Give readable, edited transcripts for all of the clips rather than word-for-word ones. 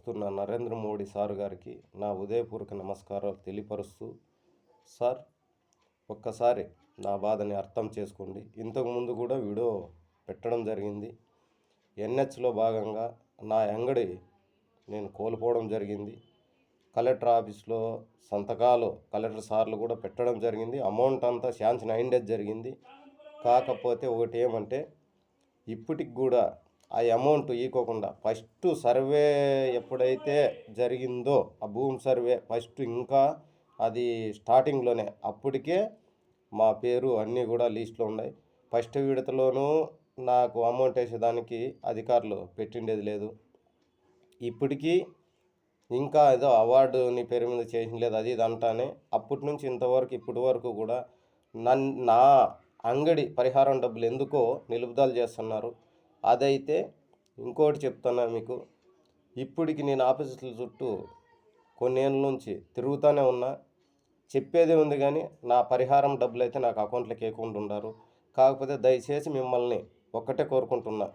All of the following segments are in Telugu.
వస్తున్న నరేంద్ర మోడీ సార్ గారికి నా ఉదయపూర్వక నమస్కారాలు తెలియపరుస్తూ, సార్ ఒక్కసారి నా బాధని అర్థం చేసుకోండి. ఇంతకుముందు కూడా వీడియో పెట్టడం జరిగింది. ఎన్హెచ్లో భాగంగా నా అంగడి నేను కోల్పోవడం జరిగింది. కలెక్టర్ ఆఫీస్లో సంతకాలు కలెక్టర్ సార్లు కూడా పెట్టడం జరిగింది. అమౌంట్ అంతా శాంక్షన్ అయిండేది జరిగింది. కాకపోతే ఒకటి ఏమంటే, ఇప్పటికి కూడా ఆ అమౌంట్ ఇవ్వకుండా ఫస్ట్ సర్వే ఎప్పుడైతే జరిగిందో, ఆ భూమి సర్వే ఫస్ట్ ఇంకా అది స్టార్టింగ్లోనే అప్పటికే మా పేరు అన్నీ కూడా లిస్టులో ఉన్నాయి. ఫస్ట్ విడతలోనూ నాకు అమౌంట్ వేసేదానికి అధికారులు పెట్టిండేది లేదు. ఇప్పటికీ ఇంకా ఏదో అవార్డు నీ పేరు మీద చేసిన లేదు అది ఇది అంటానే అప్పటి నుంచి ఇంతవరకు ఇప్పటి వరకు కూడా నా అంగడి పరిహారం డబ్బులు ఎందుకో నిలుపుదల చేస్తున్నారు. అదైతే ఇంకోటి చెప్తున్నా మీకు, ఇప్పటికి నేను ఆఫీసుల చుట్టూ కొన్నేళ్ళ నుంచి తిరుగుతూనే ఉన్నా. చెప్పేదే ఉంది కానీ నా పరిహారం డబ్బులు అయితే నాకు అకౌంట్లోకి వేయకుండా ఉన్నారు. కాకపోతే దయచేసి మిమ్మల్ని ఒక్కటే కోరుకుంటున్నా,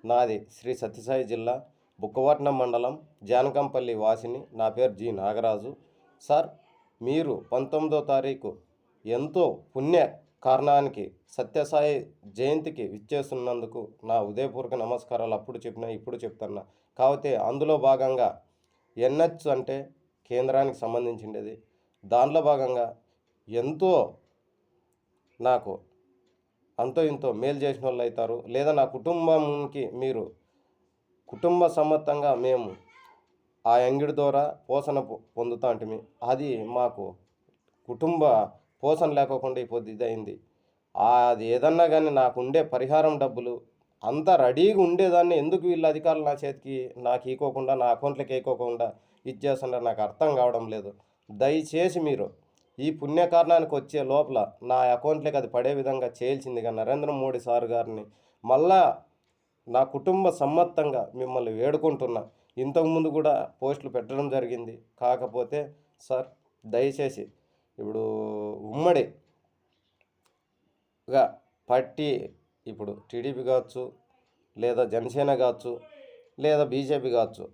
నాది శ్రీ సత్యసాయి జిల్లా బుక్కపట్నం మండలం జానకంపల్లి వాసిని. నా పేరు జి నాగరాజు. సార్, మీరు 19వ తారీఖు ఎంతో పుణ్య కారణానికి సత్యసాయి జయంతికి విచ్చేస్తున్నందుకు నా ఉదయపూర్వక నమస్కారాలు. అప్పుడు చెప్పినా ఇప్పుడు చెప్తున్నా. కాకపోతే అందులో భాగంగా ఎన్హెచ్ అంటే కేంద్రానికి సంబంధించిండేది. దానిలో భాగంగా ఎంతో నాకు అంతో ఇంతో మేలు చేసిన వాళ్ళు అవుతారు. లేదా నా కుటుంబంకి మీరు కుటుంబ సమేతంగా మేము ఆ అంగిడి ద్వారా పోషణ పొందుతా అంటిమి. అది మాకు కుటుంబ పోషణ లేకోకుండా ఇప్పుడు ఇదైంది. అది ఏదన్నా కానీ నాకు ఉండే పరిహారం డబ్బులు అంతా రెడీగా ఉండేదాన్ని ఎందుకు వీళ్ళ అధికారులు నా చేతికి నాకు ఇవ్వకుండా నా అకౌంట్లోకి వేయకోకుండా ఇచ్చేస్తున్నారు, నాకు అర్థం కావడం లేదు. దయచేసి మీరు ఈ పుణ్యకారణానికి వచ్చే లోపల నా అకౌంట్లోకి అది పడే విధంగా చేయాల్సిందిగా నరేంద్ర మోడీ సార్ గారిని మళ్ళా నా కుటుంబ సమ్మతంగా మిమ్మల్ని వేడుకుంటున్నా. ఇంతకుముందు కూడా పోస్టులు పెట్టడం జరిగింది. కాకపోతే సార్ దయచేసి ఇప్పుడు ఉమ్మడిగా పార్టీ ఇప్పుడు టీడీపీ కావచ్చు, లేదా జనసేన కావచ్చు, లేదా బీజేపీ కావచ్చు,